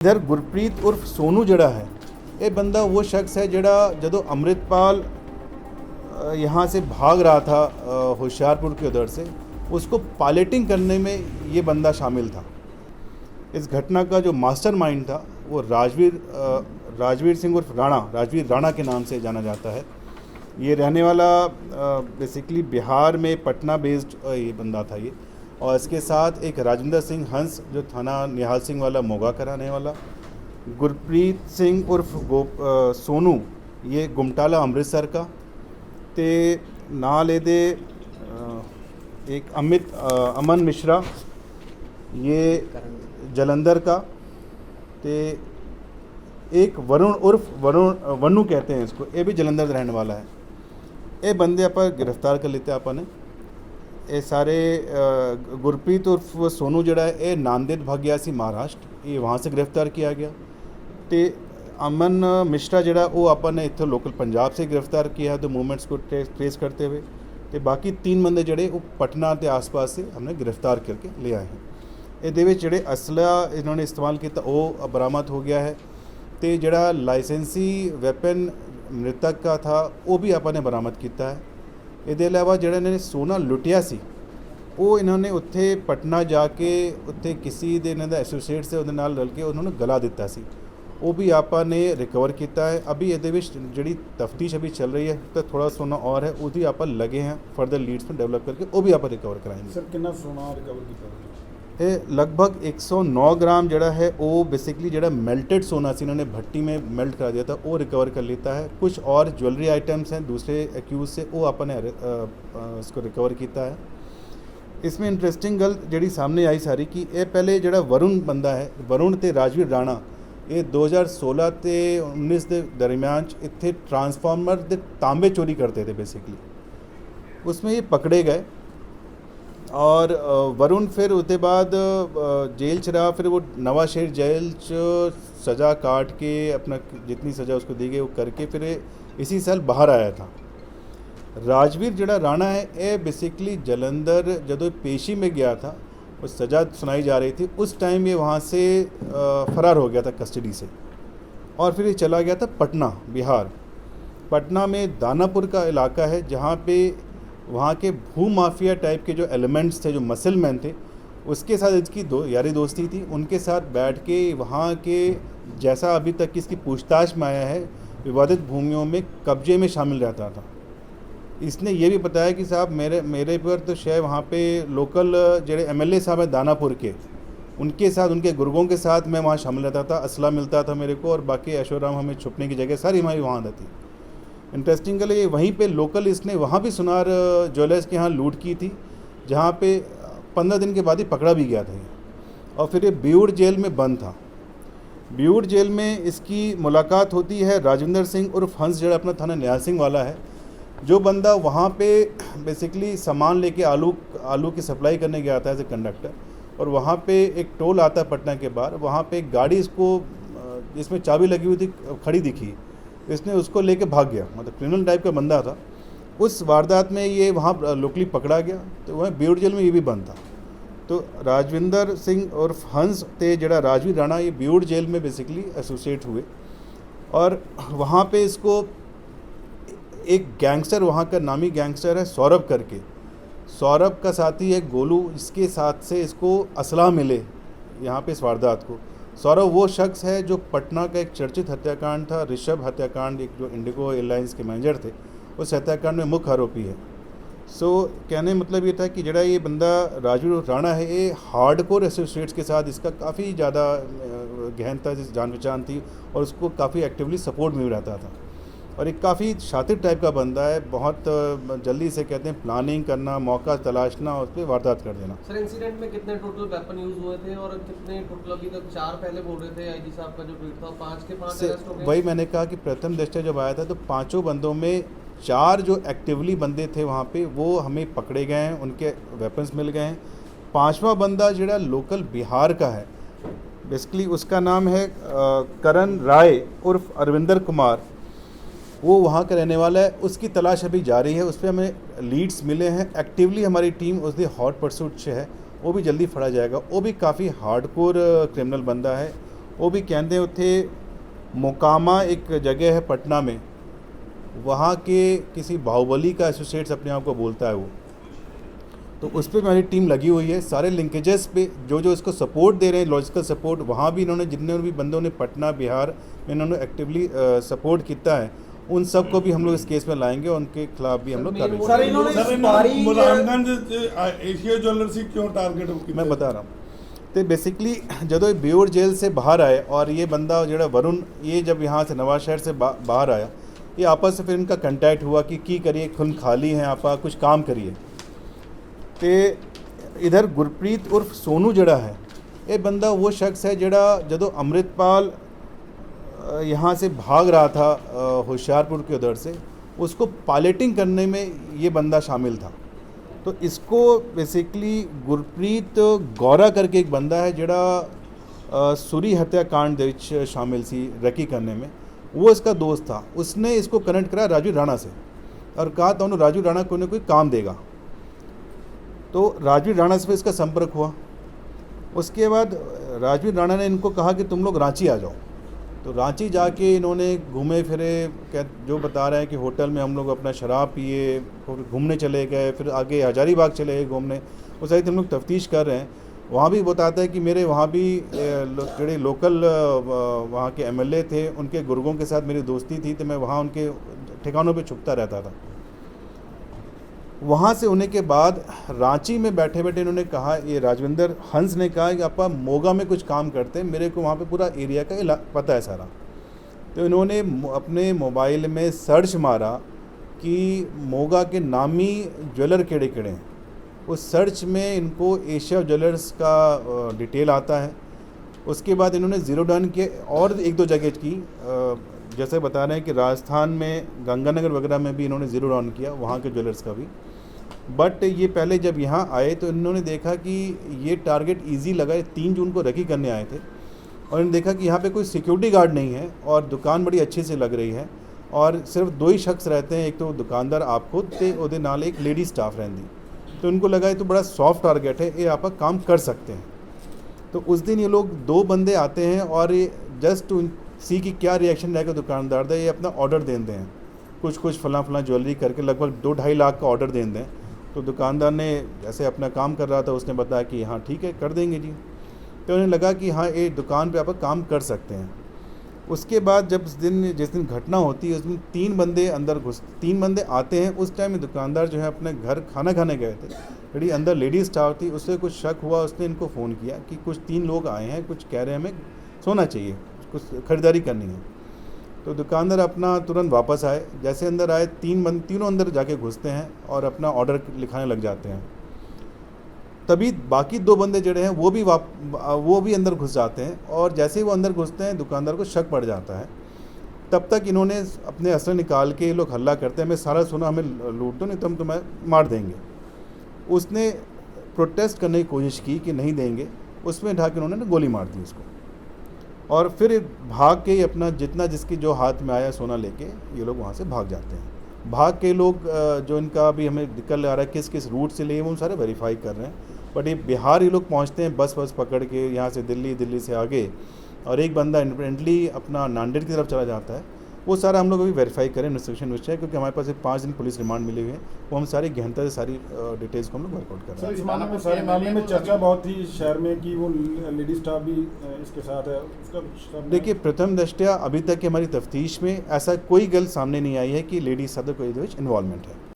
इधर गुरप्रीत उर्फ सोनू जड़ा है, ये बंदा वो शख्स है जड़ा जदों अमृतपाल यहाँ से भाग रहा था होशियारपुर के उधर से, उसको पायलटिंग करने में ये बंदा शामिल था। इस घटना का जो मास्टरमाइंड था वो राजवीर सिंह उर्फ राजवीर राणा के नाम से जाना जाता है। ये रहने वाला बेसिकली बिहार में पटना बेस्ड ये बंदा था ये। और इसके साथ एक राजेंद्र सिंह हंस जो थाना निहाल सिंह वाला मोगा का रहने वाला, गुरप्रीत सिंह उर्फ सोनू ये गुमटाला अमृतसर का, ते नाल एदे एक अमन मिश्रा ये जलंधर का, ते एक वरुण उर्फ वनु कहते हैं इसको, ये भी जलंधर रहने वाला है। ये बंदे आप गिरफ्तार कर लेते अपन ने। ये सारे गुरप्रीत उर्फ सोनू जड़ा है ये नांदेड़ भाग गया सी महाराष्ट्र, ये वहाँ से गिरफ्तार किया गया। तो अमन मिश्रा जड़ा वो अपन ने इतने लोकल पंजाब से गिरफ्तार किया तो मूवमेंट्स को ट्रेस करते हुए। तो बाकी 3 बंदे जड़े वो पटना के आसपास से हमने गिरफ्तार करके ले आए हैं। ये जड़े असला इन्होंने इस्तेमाल किया वो बरामद हो गया है। तो जड़ा लाइसेंसी वैपन मृतक का था वो भी अपन ने बरामद किया है। ये अलावा जड़ा इन्होंने सोना लुटिया सी वो इन्होंने उत्थे पटना जाके उत्थे किसी दे इन्हों एसोसीएट से उहदे नाल रल के उन्होंने गला दिता सी, वो भी आपा ने रिकवर किया है। अभी ये जी तफ्तीश अभी चल रही है, तो थोड़ा सोना और है वो भी आप लगे हैं फर्दर लीड्स में डेवलप करके वो भी आप रिकवर कराएंगे। सर कितना सोना रिकवर किया? ये लगभग 109 ग्राम जड़ा है वो बेसिकली जड़ा मेल्टेड सोना से इन्होंने भट्टी में मेल्ट करा दिया था वो रिकवर कर लेता है। कुछ और ज्वेलरी आइटम्स हैं दूसरे एक्यूज से वो अपन ने उसको रिकवर किया है। इसमें इंटरेस्टिंग गल जी सामने आई सारी कि ये पहले जड़ा वरुण बंदा है, वरुण ते राजवीर राणा, ये 2016 ते 19 के दरमियान इतने ट्रांसफार्मर के तांबे चोरी करते थे बेसिकली, उसमें ये पकड़े गए। और वरुण फिर उसके बाद जेल च रहा, फिर वो नवा शहर जेल च सज़ा काट के अपना जितनी सज़ा उसको दी गई वो करके फिर इसी साल बाहर आया था। राजवीर जड़ा राणा है ये बेसिकली जलंधर जदों पेशी में गया था, वो सज़ा सुनाई जा रही थी, उस टाइम ये वहाँ से फ़रार हो गया था कस्टडी से। और फिर ये चला गया था पटना बिहार। पटना में दानापुर का इलाका है जहाँ पे वहाँ के भू माफिया टाइप के जो एलिमेंट्स थे, जो मसल मैन थे, उसके साथ इसकी यारी दोस्ती थी। उनके साथ बैठ के वहाँ के जैसा अभी तक इसकी पूछताछ में आया है विवादित भूमियों में कब्जे में शामिल रहता था। इसने ये भी बताया कि साहब मेरे पर तो शायद वहाँ पे लोकल जड़े MLA साहब हैं दानापुर के, उनके साथ उनके गुर्गों के साथ मैं वहाँ शामिल रहता था, असला मिलता था मेरे को और बाकी ऐशोराम हमें छुपने की जगह सारी हमारी वहाँ रहती। इंटरेस्टिंगली वहीं पे लोकल इसने वहाँ भी सुनार ज्वेलर्स के यहाँ लूट की थी, जहाँ पे 15 दिन के बाद ही पकड़ा भी गया था ये। और फिर ये बिऊड़ जेल में बंद था। बिऊड़ जेल में इसकी मुलाकात होती है राजेंद्र सिंह उर्फ हंस जड़ा अपना थाना निहाल सिंह वाला है, जो बंदा वहाँ पे बेसिकली सामान लेके आलू की सप्लाई करने गया था एज ए कंडक्टर। और वहाँ पे एक टोल आता है पटना के बाहर, वहाँ पे एक गाड़ी इसको जिसमें चाबी लगी हुई थी खड़ी दिखी, इसने उसको लेके भाग गया, मतलब क्रिमिनल टाइप का बंदा था। उस वारदात में ये वहाँ लोकली पकड़ा गया, तो वहाँ बिऊड़ जेल में ये भी बंद था। तो राजविंदर सिंह उर्फ हंस ते जड़ा राजवीर राणा ये बिऊड़ जेल में बेसिकली एसोसिएट हुए। और वहाँ पे इसको एक गैंगस्टर, वहाँ का नामी गैंगस्टर है सौरभ करके, सौरभ का साथी है गोलू, इसके साथ से इसको असला मिले यहाँ पे इस वारदात को। सौरभ वो शख्स है जो पटना का एक चर्चित हत्याकांड था, ऋषभ हत्याकांड, एक जो इंडिगो एयरलाइंस के मैनेजर थे, उस हत्याकांड में मुख्य आरोपी है। कहने मतलब ये था कि जड़ा ये बंदा राजवीर राणा है ये हार्डकोर एसोसिएट्स के साथ इसका काफ़ी ज़्यादा गहनता से जान पहचान थी और उसको काफ़ी एक्टिवली सपोर्ट मिल रहता था। और एक काफ़ी शातिर टाइप का बंदा है, बहुत जल्दी से कहते हैं प्लानिंग करना, मौका तलाशना और उस पर वारदात कर देना। सर इंसिडेंट में कितने टोटल वेपन यूज हुए थे और कितने टोटल? अभी तक 4 पहले बोल रहे थे आईजी साहब का जो ट्वीट था, 5 के 5 अरेस्ट हो गए। वही मैंने कहा कि प्रथम दृष्टया जब आया था तो 5 बंदों में 4 जो एक्टिवली बंदे थे वहाँ पे वो हमें पकड़े गए हैं, उनके वेपन्स मिल गए हैं। 5वां बंदा जड़ा लोकल बिहार का है, बेसिकली उसका नाम है करण राय उर्फ अरविंदर कुमार, वो वहाँ का रहने वाला है। उसकी तलाश अभी जारी है, उस पर हमें लीड्स मिले हैं। एक्टिवली हमारी टीम उसके हॉट परसूट से है, वो भी जल्दी फड़ा जाएगा। वो भी काफ़ी हार्डकोर क्रिमिनल बंदा है, वो भी कहते उत्थे मोकामा एक जगह है पटना में, वहाँ के किसी बाहुबली का एसोसिएट्स अपने आप को बोलता है वो, तो उस पर हमारी टीम लगी हुई है। सारे लिंकेजेस पे जो जो इसको सपोर्ट दे रहे हैं, लॉजिस्टिकल सपोर्ट, वहाँ भी इन्होंने जितने भी बंदों ने पटना बिहार में इन्होंने एक्टिवली सपोर्ट किया है, उन सब को भी हम लोग इस केस में लाएंगे और उनके खिलाफ भी हम लोग कार्रवाई सर इन्होंने मुलायमगंज एशिया ज्वेलर्सी क्यों टारगेट किया? मैं बता रहा हूँ। तो बेसिकली ਜਦੋਂ बेऊर जेल से बाहर आए और ये बंदा जो वरुण, ये जब यहाँ से नवाज शहर से बाहर आया, ये आपस से फिर इनका कंटैक्ट हुआ कि की करिए, खून खाली हैं आप, कुछ काम करिए। तो इधर गुरप्रीत उर्फ सोनू जड़ा है, ये बंदा वो शख्स है जड़ा जदों अमृतपाल यहाँ से भाग रहा था होशियारपुर के उधर से, उसको पायलटिंग करने में ये बंदा शामिल था। तो इसको बेसिकली गुरप्रीत गौरा करके एक बंदा है जड़ा सुरी हत्याकांड दे विच शामिल सी रैकी करने में, वो इसका दोस्त था। उसने इसको कनेक्ट करा राजू राणा से और कहा था उन्होंने राजू राणा को कोई काम देगा, तो राजू राणा से इसका संपर्क हुआ। उसके बाद राजू राणा ने इनको कहा कि तुम लोग रांची आ जाओ, तो रांची जाके इन्होंने घूमे फिरे, जो बता रहे हैं कि होटल में हम लोग अपना शराब पिए, घूमने चले गए, फिर आगे हजारीबाग चले गए घूमने। उस हम लोग तफ्तीश कर रहे हैं। वहाँ भी बताता है कि मेरे वहाँ भी जो लोकल वहाँ के एमएलए थे, उनके गुर्गों के साथ मेरी दोस्ती थी, तो मैं वहाँ उनके ठिकानों पे छुपता रहता था। वहाँ से होने के बाद रांची में बैठे बैठे इन्होंने कहा, ये राजविंदर हंस ने कहा कि आपा मोगा में कुछ काम करते हैं, मेरे को वहाँ पे पूरा एरिया का पता है सारा। तो इन्होंने अपने मोबाइल में सर्च मारा कि मोगा के नामी ज्वेलर केड़े केड़े हैं। उस सर्च में इनको एशिया ज्वेलर्स का डिटेल आता है। उसके बाद इन्होंने ज़ीरो डाउन किए और एक दो जगह की, जैसे बता रहे हैं कि राजस्थान में गंगानगर वगैरह में भी इन्होंने ज़ीरो डाउन किया, वहाँ के ज्वेलर्स का भी। बट ये पहले जब यहाँ आए तो इन्होंने देखा कि ये टारगेट इजी लगा। 3 जून को रैकी करने आए थे और इन्होंने देखा कि यहाँ पे कोई सिक्योरिटी गार्ड नहीं है और दुकान बड़ी अच्छी से लग रही है और सिर्फ 2 ही शख्स रहते हैं, एक तो दुकानदार आप खुद थे, उहदे नाल एक लेडी स्टाफ रहती। तो इनको लगा ये तो बड़ा सॉफ्ट टारगेट है, ये आप काम कर सकते हैं। तो उस दिन ये लोग 2 बंदे आते हैं और ये जस्ट टू सी कि क्या रिएक्शन रहेगा दुकानदार का, ये अपना ऑर्डर देते हैं कुछ फला ज्वेलरी करके, लगभग 2-2.5 लाख का ऑर्डर देते हैं। तो दुकानदार ने जैसे अपना काम कर रहा था, उसने बताया कि हाँ ठीक है कर देंगे जी। तो उन्हें लगा कि हाँ ये दुकान पे आप काम कर सकते हैं। उसके बाद जब जिस दिन घटना होती है उस दिन 3 बंदे आते हैं। उस टाइम में दुकानदार जो है अपने घर खाना खाने गए थे, बड़ी अंदर लेडी स्टाफ थी, उससे कुछ शक हुआ, उसने इनको फ़ोन किया कि कुछ 3 लोग आए हैं, कुछ कह रहे हैं हमें सोना चाहिए, कुछ ख़रीदारी करनी है। तो दुकानदार अपना तुरंत वापस आए। जैसे अंदर आए, तीनों अंदर जाके घुसते हैं और अपना ऑर्डर लिखाने लग जाते हैं। तभी बाकी 2 बंदे जड़े हैं वो भी अंदर घुस जाते हैं और जैसे ही वो अंदर घुसते हैं दुकानदार को शक पड़ जाता है। तब तक इन्होंने अपने असर निकाल के ये लोग हल्ला करते हैं, हमें सारा सोना हमें लूट दो नहीं तो हम तुम्हें मार देंगे। उसने प्रोटेस्ट करने की कोशिश की कि नहीं देंगे, उसमें ढाके उन्होंने गोली मार दी उसको और फिर भाग के ही अपना जितना जिसकी जो हाथ में आया सोना लेके ये लोग वहाँ से भाग जाते हैं। भाग के लोग जो इनका अभी हमें निकल आ रहा है किस रूट से लिए वो सारे वेरीफाई कर रहे हैं। बट ये बिहार ये लोग पहुँचते हैं बस पकड़ के यहाँ से दिल्ली से आगे, और एक बंदा इंडिपेंडेंटली अपना नांदेड़ की तरफ चला जाता है। वो सारा हम लोग अभी वेरीफाई करें इन्वेस्टिगेशन विषय, क्योंकि हमारे पास 5 दिन पुलिस रिमांड मिले हुए हैं, वो हम सारी गहनता से सारी डिटेल्स को हम लोग वर्कआउट कर रहे हैं। इस मामले में चर्चा बहुत थी शहर में कि वो लेडी स्टाफ भी इसके साथ है, उसका देखिए प्रथम दृष्टया अभी तक की हमारी तफ्तीश में ऐसा कोई गल सामने नहीं आई है कि लेडीज साथ कोई इन्वॉल्वमेंट है।